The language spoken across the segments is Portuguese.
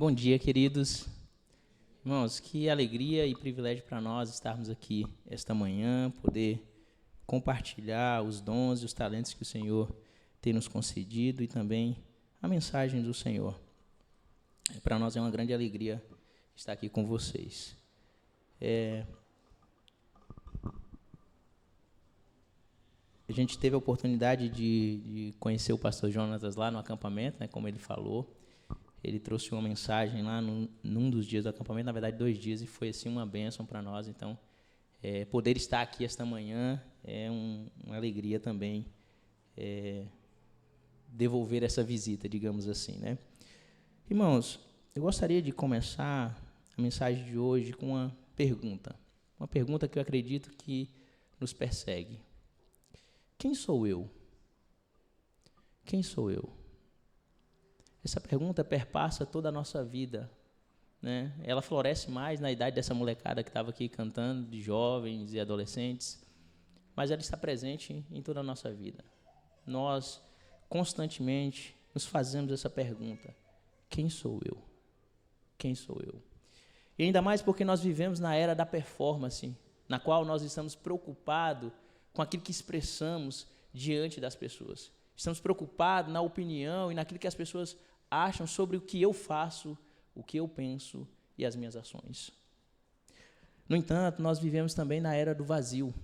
Bom dia, queridos. Irmãos, que alegria e privilégio para nós estarmos aqui esta manhã, poder compartilhar os dons e os talentos que o Senhor tem nos concedido e também a mensagem do Senhor. Para nós é uma grande alegria estar aqui com vocês. A gente teve a oportunidade de conhecer o pastor Jonatas lá no acampamento, né, como ele falou. Ele trouxe uma mensagem lá num dos dias do acampamento, na verdade 2 dias, e foi assim uma bênção para nós. Então, poder estar aqui esta manhã é uma alegria também, devolver essa visita, digamos assim, né? Irmãos, eu gostaria de começar a mensagem de hoje com uma pergunta que eu acredito que nos persegue. Quem sou eu? Quem sou eu? Essa pergunta perpassa toda a nossa vida, né? Ela floresce mais na idade dessa molecada que estava aqui cantando, de jovens e adolescentes, mas ela está presente em toda a nossa vida. Nós, constantemente, nos fazemos essa pergunta: quem sou eu? Quem sou eu? E ainda mais porque nós vivemos na era da performance, na qual nós estamos preocupados com aquilo que expressamos diante das pessoas. Estamos preocupados na opinião e naquilo que as pessoas acham sobre o que eu faço, o que eu penso e as minhas ações. No entanto, nós vivemos também na era do vazio.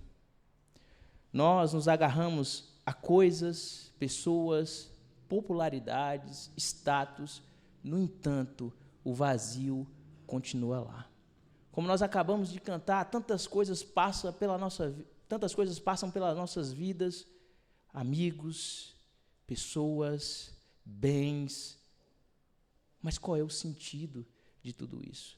Nós nos agarramos a coisas, pessoas, popularidades, status. No entanto, o vazio continua lá. Como nós acabamos de cantar, tantas coisas passam pelas nossas vidas, amigos, pessoas, bens. Mas qual é o sentido de tudo isso?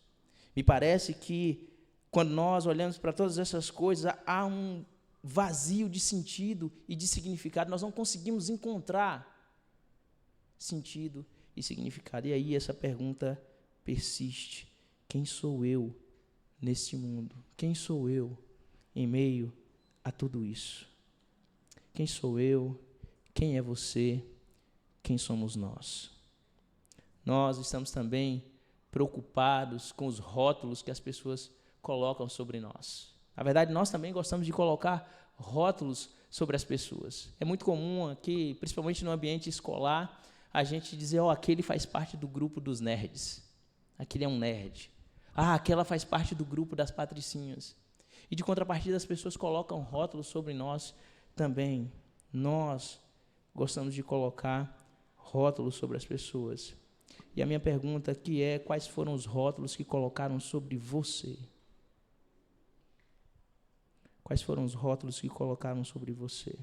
Me parece que, quando nós olhamos para todas essas coisas, há um vazio de sentido e de significado. Nós não conseguimos encontrar sentido e significado. E aí essa pergunta persiste: quem sou eu neste mundo? Quem sou eu em meio a tudo isso? Quem sou eu? Quem é você? Quem somos nós? Nós estamos também preocupados com os rótulos que as pessoas colocam sobre nós. Na verdade, nós também gostamos de colocar rótulos sobre as pessoas. É muito comum aqui, principalmente no ambiente escolar, a gente dizer: aquele faz parte do grupo dos nerds. Aquele é um nerd. Aquela faz parte do grupo das patricinhas. E de contrapartida, as pessoas colocam rótulos sobre nós também. Nós gostamos de colocar rótulos sobre as pessoas. E a minha pergunta aqui é: quais foram os rótulos que colocaram sobre você? Quais foram os rótulos que colocaram sobre você?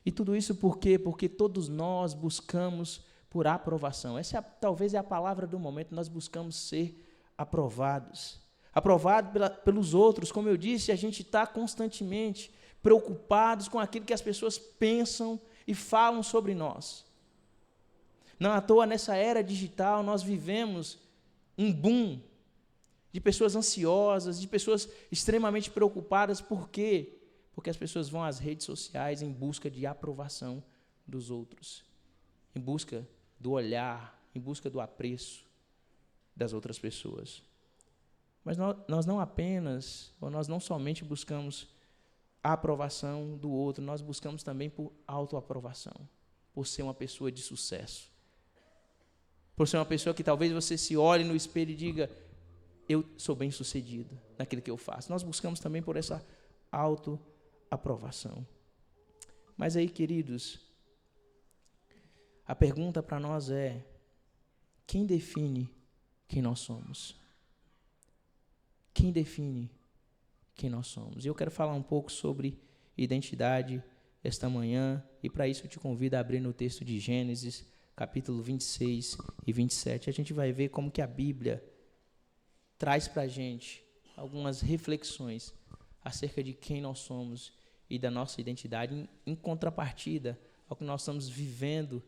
E tudo isso por quê? Porque todos nós buscamos por aprovação. Essa talvez é a palavra do momento. Nós buscamos ser aprovados. Aprovado pelos outros. Como eu disse, a gente está constantemente preocupados com aquilo que as pessoas pensam e falam sobre nós. Não à toa, nessa era digital, nós vivemos um boom de pessoas ansiosas, de pessoas extremamente preocupadas. Por quê? Porque as pessoas vão às redes sociais em busca de aprovação dos outros, em busca do olhar, em busca do apreço das outras pessoas. Mas nós não somente buscamos a aprovação do outro, nós buscamos também por autoaprovação, por ser uma pessoa de sucesso. Por ser uma pessoa que talvez você se olhe no espelho e diga: eu sou bem-sucedido naquilo que eu faço. Nós buscamos também por essa autoaprovação. Mas aí, queridos, a pergunta para nós é: quem define quem nós somos? Quem define quem nós somos? E eu quero falar um pouco sobre identidade esta manhã, e para isso eu te convido a abrir no texto de Gênesis, capítulo 26 e 27, a gente vai ver como que a Bíblia traz para a gente algumas reflexões acerca de quem nós somos e da nossa identidade, em contrapartida ao que nós estamos vivendo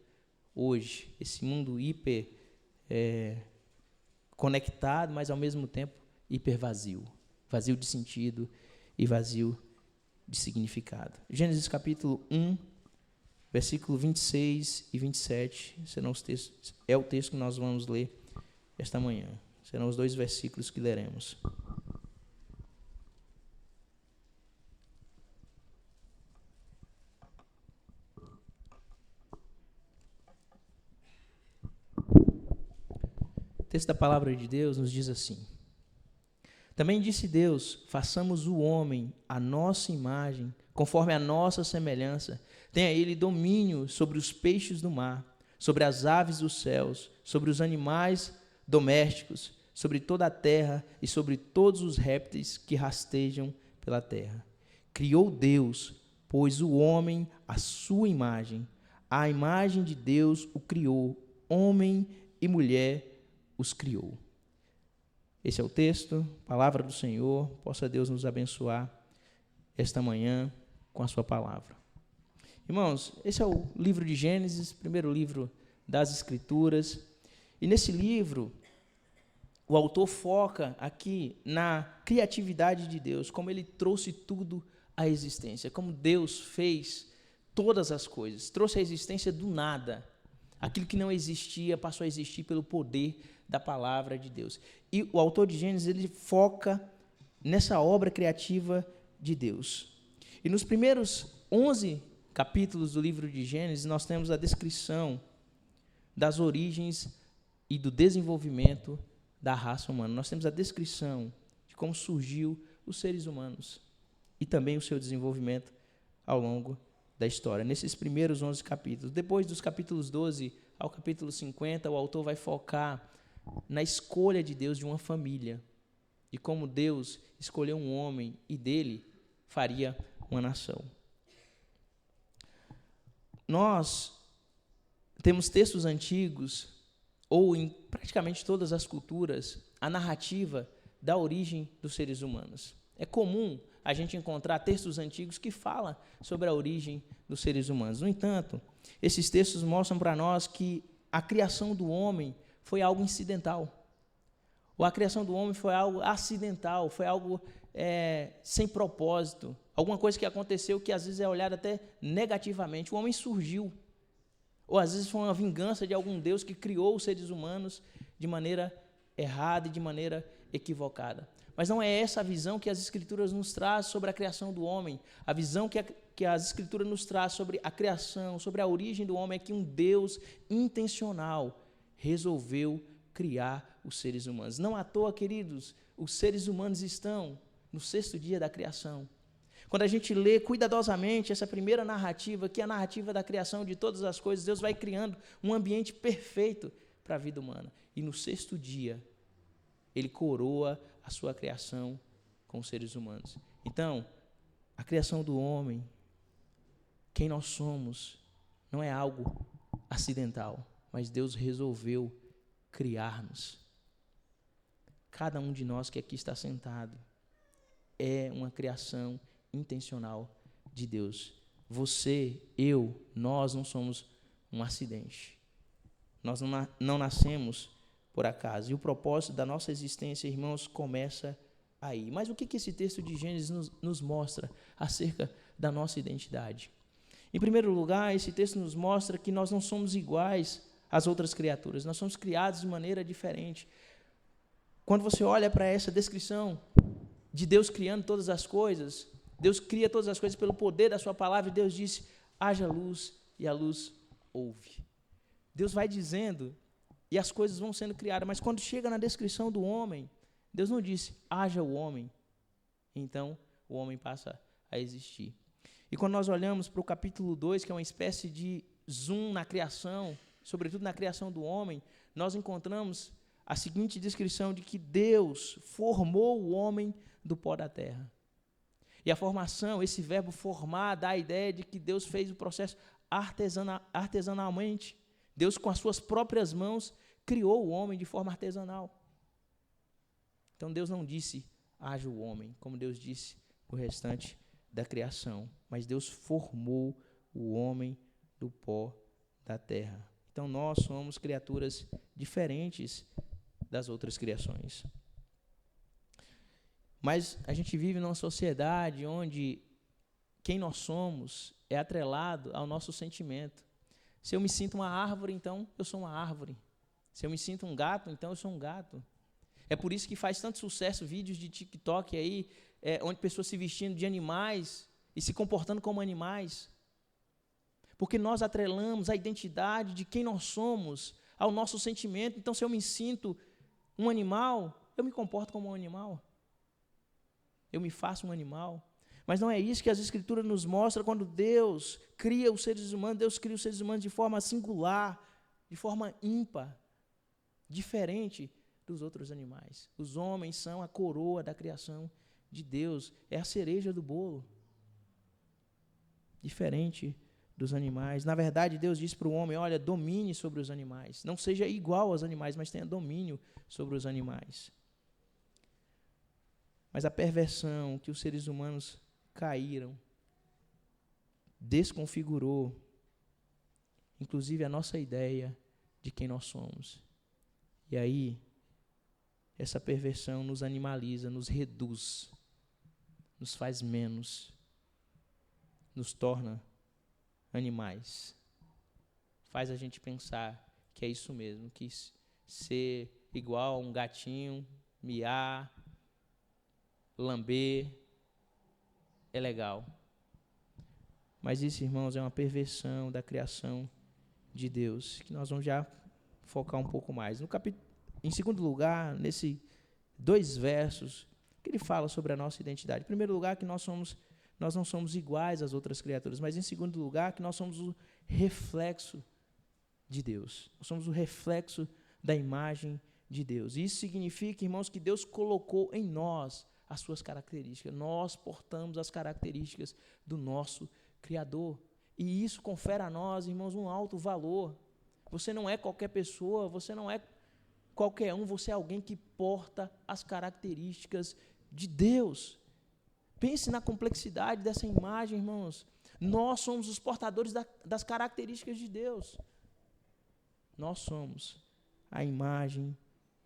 hoje, esse mundo hiper conectado, mas ao mesmo tempo hiper vazio de sentido e vazio de significado. Gênesis capítulo 1, versículo 26 e 27, serão os textos, é o texto que nós vamos ler esta manhã. Serão os 2 versículos que leremos. O texto da palavra de Deus nos diz assim: Também disse Deus, façamos o homem à nossa imagem, conforme a nossa semelhança. Tenha ele domínio sobre os peixes do mar, sobre as aves dos céus, sobre os animais domésticos, sobre toda a terra e sobre todos os répteis que rastejam pela terra. Criou Deus, pois o homem à sua imagem. A imagem de Deus o criou, homem e mulher os criou. Esse é o texto, palavra do Senhor. Possa Deus nos abençoar esta manhã com a sua palavra. Irmãos, esse é o livro de Gênesis, primeiro livro das Escrituras. E nesse livro, o autor foca aqui na criatividade de Deus, como ele trouxe tudo à existência, como Deus fez todas as coisas, trouxe à existência do nada. Aquilo que não existia passou a existir pelo poder da palavra de Deus. E o autor de Gênesis, ele foca nessa obra criativa de Deus. E nos primeiros 11 capítulos do livro de Gênesis, nós temos a descrição das origens e do desenvolvimento da raça humana. Nós temos a descrição de como surgiu os seres humanos e também o seu desenvolvimento ao longo da história, nesses primeiros 11 capítulos. Depois dos capítulos 12 ao capítulo 50, o autor vai focar na escolha de Deus de uma família e como Deus escolheu um homem e dele faria uma nação. Nós temos textos antigos, ou em praticamente todas as culturas, a narrativa da origem dos seres humanos. É comum a gente encontrar textos antigos que falam sobre a origem dos seres humanos. No entanto, esses textos mostram para nós que a criação do homem foi algo incidental. Ou a criação do homem foi algo acidental, foi algo sem propósito. Alguma coisa que aconteceu que às vezes é olhada até negativamente. O homem surgiu. Ou às vezes foi uma vingança de algum Deus que criou os seres humanos de maneira errada e de maneira equivocada. Mas não é essa a visão que as Escrituras nos traz sobre a criação do homem. A visão que as Escrituras nos traz sobre a criação, sobre a origem do homem, é que um Deus intencional resolveu criar os seres humanos. Não à toa, queridos, os seres humanos estão no 6º dia da criação. Quando a gente lê cuidadosamente essa primeira narrativa, que é a narrativa da criação de todas as coisas, Deus vai criando um ambiente perfeito para a vida humana. E no 6º dia, Ele coroa a sua criação com os seres humanos. Então, a criação do homem, quem nós somos, não é algo acidental, mas Deus resolveu criar-nos. Cada um de nós que aqui está sentado é uma criação intencional de Deus. Você, eu, nós não somos um acidente. Nós não nascemos por acaso. E o propósito da nossa existência, irmãos, começa aí. Mas o que esse texto de Gênesis nos mostra acerca da nossa identidade? Em primeiro lugar, esse texto nos mostra que nós não somos iguais às outras criaturas. Nós somos criados de maneira diferente. Quando você olha para essa descrição de Deus criando todas as coisas, Deus cria todas as coisas pelo poder da sua palavra, e Deus disse, haja luz, e a luz houve. Deus vai dizendo, e as coisas vão sendo criadas, mas quando chega na descrição do homem, Deus não disse, haja o homem, então o homem passa a existir. E quando nós olhamos para o capítulo 2, que é uma espécie de zoom na criação, sobretudo na criação do homem, nós encontramos a seguinte descrição de que Deus formou o homem do pó da terra. E a formação, esse verbo formar, dá a ideia de que Deus fez o processo artesanalmente. Deus, com as suas próprias mãos, criou o homem de forma artesanal. Então, Deus não disse, haja o homem, como Deus disse o restante da criação. Mas Deus formou o homem do pó da terra. Então, nós somos criaturas diferentes das outras criações. Mas a gente vive numa sociedade onde quem nós somos é atrelado ao nosso sentimento. Se eu me sinto uma árvore, então eu sou uma árvore. Se eu me sinto um gato, então eu sou um gato. É por isso que faz tanto sucesso vídeos de TikTok aí, onde pessoas se vestindo de animais e se comportando como animais. Porque nós atrelamos a identidade de quem nós somos ao nosso sentimento. Então, se eu me sinto um animal, eu me comporto como um animal. Eu me faço um animal. Mas não é isso que as Escrituras nos mostram quando Deus cria os seres humanos. Deus cria os seres humanos de forma singular, de forma ímpar, diferente dos outros animais. Os homens são a coroa da criação de Deus, é a cereja do bolo. Diferente dos animais. Na verdade, Deus diz para o homem, olha, domine sobre os animais. Não seja igual aos animais, mas tenha domínio sobre os animais. Mas a perversão que os seres humanos caíram desconfigurou, inclusive, a nossa ideia de quem nós somos. E aí, essa perversão nos animaliza, nos reduz, nos faz menos, nos torna animais. Faz a gente pensar que é isso mesmo, que ser igual a um gatinho, miar, lamber, é legal. Mas isso, irmãos, é uma perversão da criação de Deus, que nós vamos já focar um pouco mais. Em segundo lugar, nesses 2 versos, que ele fala sobre a nossa identidade. Em primeiro lugar, que nós não somos iguais às outras criaturas, mas em segundo lugar, que nós somos o reflexo de Deus. Nós somos o reflexo da imagem de Deus. Isso significa, irmãos, que Deus colocou em nós as suas características. Nós portamos as características do nosso Criador. E isso confere a nós, irmãos, um alto valor. Você não é qualquer pessoa, você não é qualquer um, você é alguém que porta as características de Deus. Pense na complexidade dessa imagem, irmãos. Nós somos os portadores das características de Deus. Nós somos a imagem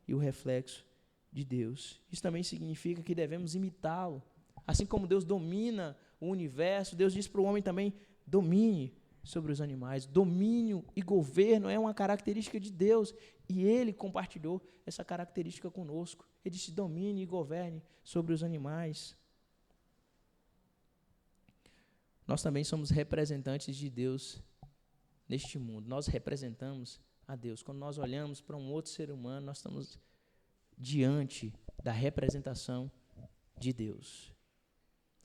e o reflexo de Deus. Isso também significa que devemos imitá-lo. Assim como Deus domina o universo, Deus diz para o homem também, domine sobre os animais. Domínio e governo é uma característica de Deus. E Ele compartilhou essa característica conosco. Ele disse, domine e governe sobre os animais. Nós também somos representantes de Deus neste mundo. Nós representamos a Deus. Quando nós olhamos para um outro ser humano, nós estamos diante da representação de Deus.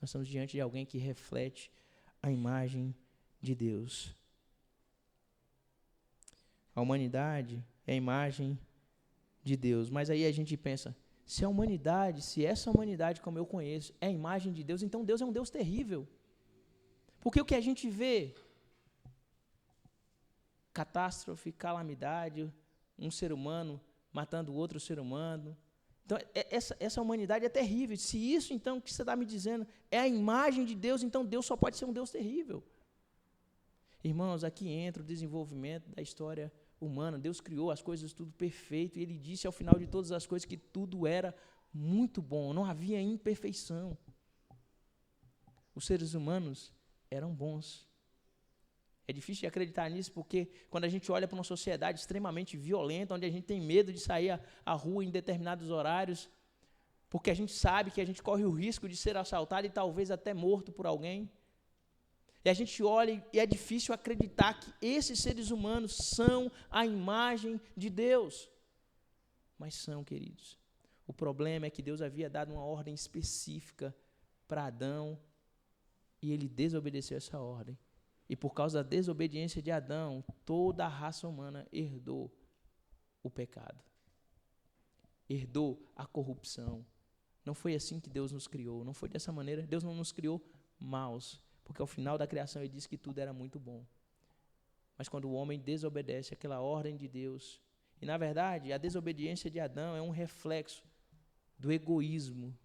Nós estamos diante de alguém que reflete a imagem de Deus. A humanidade é a imagem de Deus. Mas aí a gente pensa, se essa humanidade como eu conheço é a imagem de Deus, então Deus é um Deus terrível. Porque o que a gente vê, catástrofe, calamidade, um ser humano matando outro ser humano. Então, essa humanidade é terrível. Se isso, então, que você está me dizendo, é a imagem de Deus, então Deus só pode ser um Deus terrível. Irmãos, aqui entra o desenvolvimento da história humana. Deus criou as coisas tudo perfeito, e Ele disse ao final de todas as coisas que tudo era muito bom, não havia imperfeição. Os seres humanos eram bons. É difícil de acreditar nisso, porque quando a gente olha para uma sociedade extremamente violenta, onde a gente tem medo de sair à rua em determinados horários, porque a gente sabe que a gente corre o risco de ser assaltado e talvez até morto por alguém. E a gente olha e é difícil acreditar que esses seres humanos são a imagem de Deus. Mas são, queridos. O problema é que Deus havia dado uma ordem específica para Adão e ele desobedeceu essa ordem. E por causa da desobediência de Adão, toda a raça humana herdou o pecado. Herdou a corrupção. Não foi assim que Deus nos criou, não foi dessa maneira. Deus não nos criou maus, porque ao final da criação Ele disse que tudo era muito bom. Mas quando o homem desobedece àquela ordem de Deus, e na verdade a desobediência de Adão é um reflexo do egoísmo,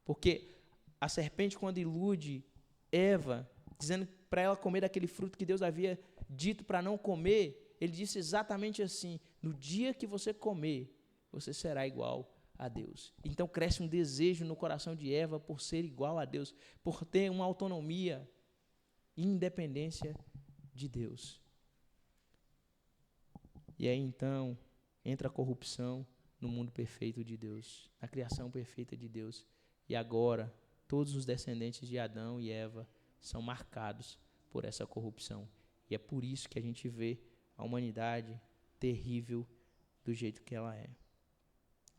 porque a serpente, quando ilude Eva, dizendo para ela comer daquele fruto que Deus havia dito para não comer, ele disse exatamente assim, no dia que você comer, você será igual a Deus. Então cresce um desejo no coração de Eva por ser igual a Deus, por ter uma autonomia. independência de Deus. E aí então entra a corrupção no mundo perfeito de Deus, na criação perfeita de Deus. E agora todos os descendentes de Adão e Eva são marcados por essa corrupção. E é por isso que a gente vê a humanidade terrível do jeito que ela é.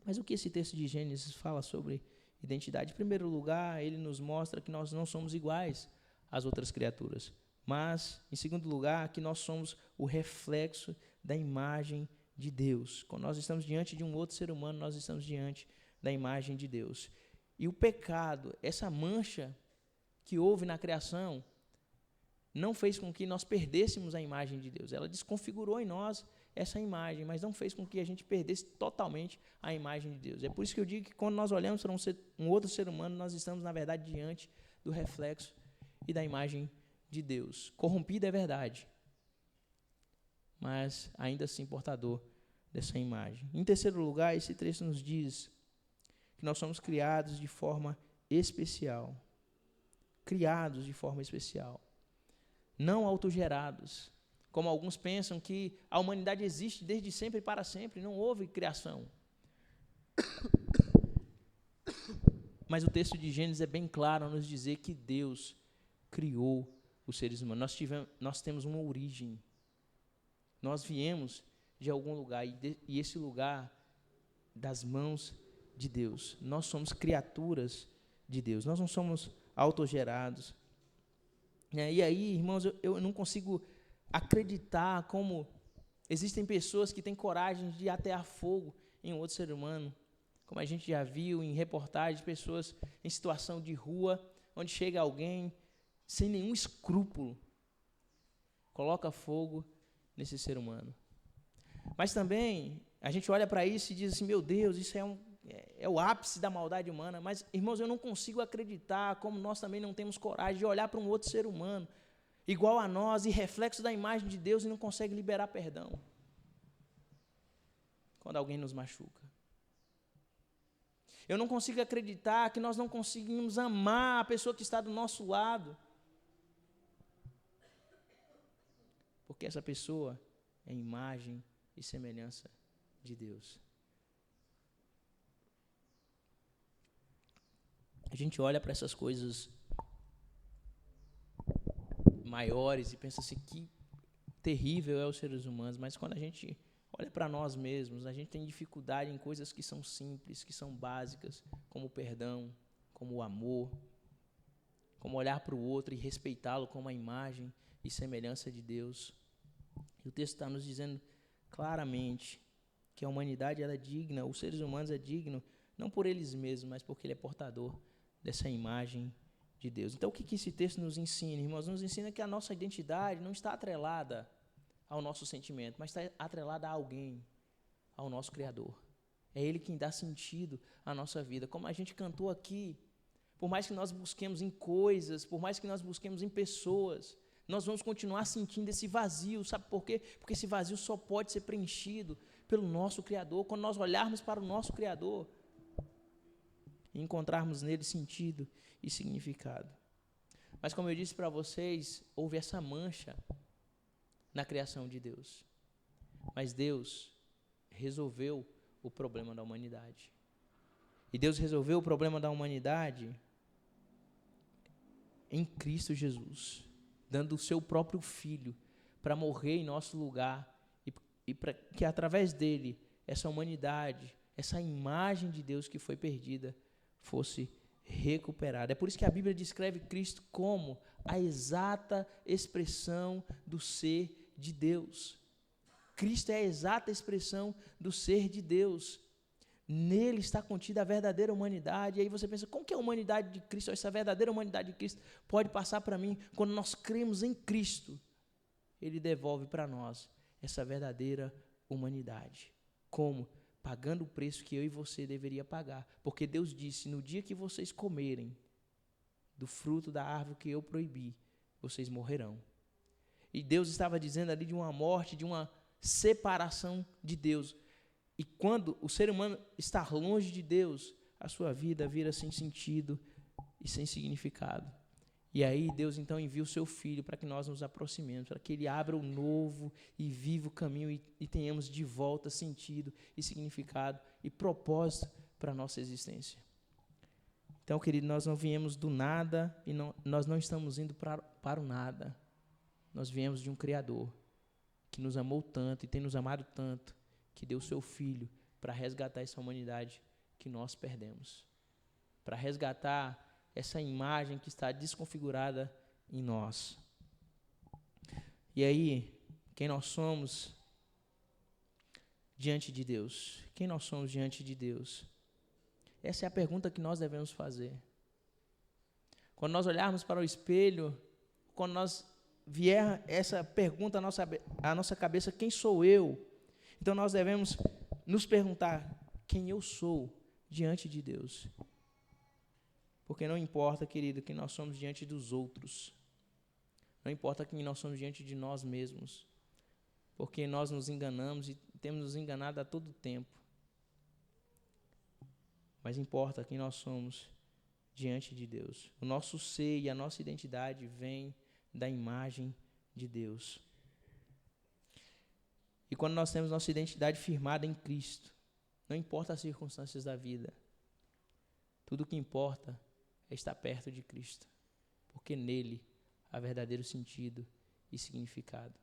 Mas o que esse texto de Gênesis fala sobre identidade? Em primeiro lugar, ele nos mostra que nós não somos iguais às outras criaturas. Mas, em segundo lugar, que nós somos o reflexo da imagem de Deus. Quando nós estamos diante de um outro ser humano, nós estamos diante da imagem de Deus. E o pecado, essa mancha que houve na criação, não fez com que nós perdêssemos a imagem de Deus. Ela desconfigurou em nós essa imagem, mas não fez com que a gente perdesse totalmente a imagem de Deus. É por isso que eu digo que quando nós olhamos para um outro ser humano, nós estamos, na verdade, diante do reflexo e da imagem de Deus. Corrompido é verdade, mas ainda assim portador dessa imagem. Em terceiro lugar, esse texto nos diz que nós somos criados de forma especial. Criados de forma especial. Não autogerados. Como alguns pensam que a humanidade existe desde sempre e para sempre, não houve criação. Mas o texto de Gênesis é bem claro ao nos dizer que Deus criou os seres humanos. Nós temos uma origem. Nós viemos de algum lugar, e esse lugar das mãos de Deus. Nós somos criaturas de Deus. Nós não somos autogerados. E aí, irmãos, eu não consigo acreditar como existem pessoas que têm coragem de atear fogo em outro ser humano, como a gente já viu em reportagens, pessoas em situação de rua, onde chega alguém sem nenhum escrúpulo, coloca fogo nesse ser humano. Mas também a gente olha para isso e diz assim, meu Deus, isso é o ápice da maldade humana. Mas, irmãos, eu não consigo acreditar como nós também não temos coragem de olhar para um outro ser humano igual a nós e reflexo da imagem de Deus e não consegue liberar perdão quando alguém nos machuca. Eu não consigo acreditar que nós não conseguimos amar a pessoa que está do nosso lado, porque essa pessoa é imagem e semelhança de Deus. A gente olha para essas coisas maiores e pensa assim, que terrível é os seres humanos, mas quando a gente olha para nós mesmos, a gente tem dificuldade em coisas que são simples, que são básicas, como o perdão, como o amor, como olhar para o outro e respeitá-lo como a imagem e semelhança de Deus. E o texto está nos dizendo claramente que a humanidade ela é digna, os seres humanos é digno, não por eles mesmos, mas porque ele é portador dessa imagem de Deus. Então, o que esse texto nos ensina, irmãos? Nos ensina que a nossa identidade não está atrelada ao nosso sentimento, mas está atrelada a alguém, ao nosso Criador. É Ele quem dá sentido à nossa vida. Como a gente cantou aqui, por mais que nós busquemos em coisas, por mais que nós busquemos em pessoas, nós vamos continuar sentindo esse vazio. Sabe por quê? Porque esse vazio só pode ser preenchido pelo nosso Criador, quando nós olharmos para o nosso Criador e encontrarmos nele sentido e significado. Mas como eu disse para vocês, houve essa mancha na criação de Deus. Mas Deus resolveu o problema da humanidade. E Deus resolveu o problema da humanidade em Cristo Jesus, dando o seu próprio Filho para morrer em nosso lugar e para que através dele essa humanidade, essa imagem de Deus que foi perdida, fosse recuperada. É por isso que a Bíblia descreve Cristo como a exata expressão do ser de Deus. Cristo é a exata expressão do ser de Deus. Nele está contida a verdadeira humanidade. E aí você pensa, como que a humanidade de Cristo, essa verdadeira humanidade de Cristo pode passar para mim? Quando nós cremos em Cristo, Ele devolve para nós essa verdadeira humanidade. Como? Pagando o preço que eu e você deveria pagar. Porque Deus disse, no dia que vocês comerem do fruto da árvore que eu proibi, vocês morrerão. E Deus estava dizendo ali de uma morte, de uma separação de Deus. E quando o ser humano está longe de Deus, a sua vida vira sem sentido e sem significado. E aí Deus então envia o seu Filho para que nós nos aproximemos, para que Ele abra o novo e vivo caminho e tenhamos de volta sentido e significado e propósito para a nossa existência. Então, querido, nós não viemos do nada e nós não estamos indo para o nada. Nós viemos de um Criador que nos amou tanto e tem nos amado tanto, que deu o seu Filho para resgatar essa humanidade que nós perdemos, para resgatar essa imagem que está desconfigurada em nós. E aí, quem nós somos diante de Deus? Quem nós somos diante de Deus? Essa é a pergunta que nós devemos fazer. Quando nós olharmos para o espelho, quando nós vier essa pergunta à nossa cabeça, quem sou eu? Então nós devemos nos perguntar quem eu sou diante de Deus. Porque não importa, querido, quem nós somos diante dos outros. Não importa quem nós somos diante de nós mesmos. Porque nós nos enganamos e temos nos enganado a todo tempo. Mas importa quem nós somos diante de Deus. O nosso ser e a nossa identidade vem da imagem de Deus. E quando nós temos nossa identidade firmada em Cristo, não importa as circunstâncias da vida, tudo o que importa é estar perto de Cristo, porque nele há verdadeiro sentido e significado.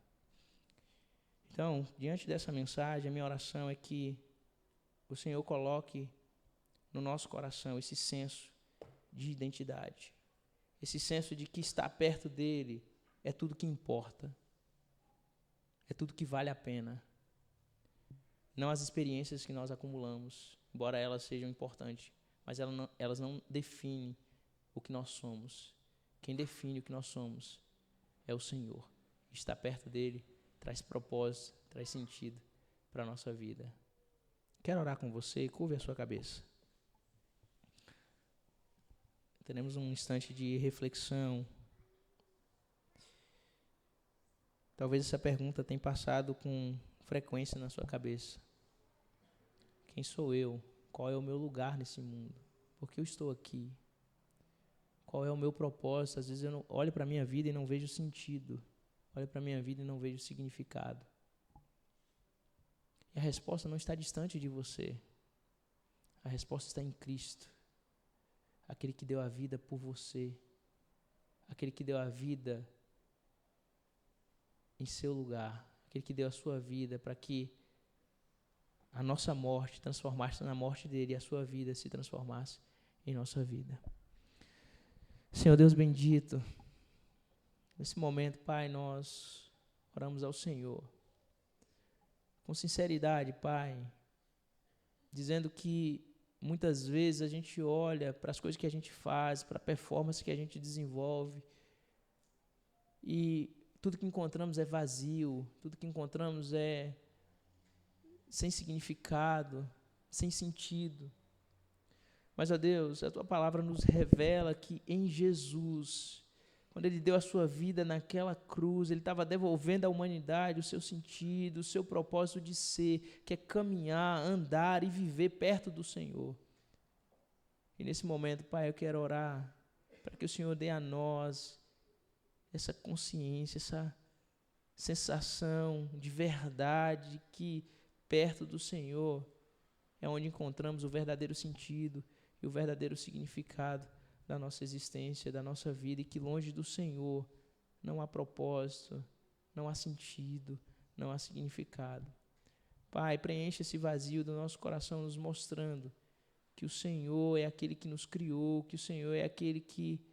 Então, diante dessa mensagem, a minha oração é que o Senhor coloque no nosso coração esse senso de identidade, esse senso de que estar perto dele é tudo que importa, é tudo que vale a pena. Não as experiências que nós acumulamos, embora elas sejam importantes, mas elas não definem o que nós somos. Quem define o que nós somos é o Senhor. Estar perto dele traz propósito, traz sentido para a nossa vida. Quero orar com você, curve a sua cabeça. Teremos um instante de reflexão. Talvez essa pergunta tenha passado com frequência na sua cabeça. Quem sou eu? Qual é o meu lugar nesse mundo? Por que eu estou aqui? Qual é o meu propósito? Às vezes eu olho para a minha vida e não vejo sentido. Olho para a minha vida e não vejo significado. E a resposta não está distante de você. A resposta está em Cristo. Aquele que deu a vida por você. Aquele que deu a vida em seu lugar. Aquele que deu a sua vida para que a nossa morte transformasse na morte dele e a sua vida se transformasse em nossa vida. Senhor Deus bendito, nesse momento, Pai, nós oramos ao Senhor com sinceridade, Pai, dizendo que muitas vezes a gente olha para as coisas que a gente faz, para a performance que a gente desenvolve e tudo que encontramos é vazio, tudo que encontramos é sem significado, sem sentido. Mas, ó Deus, a Tua palavra nos revela que em Jesus, quando Ele deu a Sua vida naquela cruz, Ele estava devolvendo à humanidade o seu sentido, o seu propósito de ser, que é caminhar, andar e viver perto do Senhor. E nesse momento, Pai, eu quero orar para que o Senhor dê a nós essa consciência, essa sensação de verdade que perto do Senhor é onde encontramos o verdadeiro sentido e o verdadeiro significado da nossa existência, da nossa vida, e que longe do Senhor não há propósito, não há sentido, não há significado. Pai, preencha esse vazio do nosso coração, nos mostrando que o Senhor é aquele que nos criou, que o Senhor é aquele que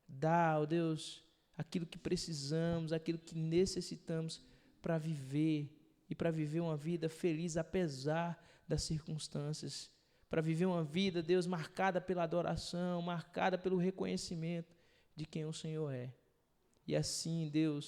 dá, ó Deus, aquilo que precisamos, aquilo que necessitamos para viver, e para viver uma vida feliz apesar das circunstâncias, para viver uma vida, Deus, marcada pela adoração, marcada pelo reconhecimento de quem o Senhor é. E assim, Deus,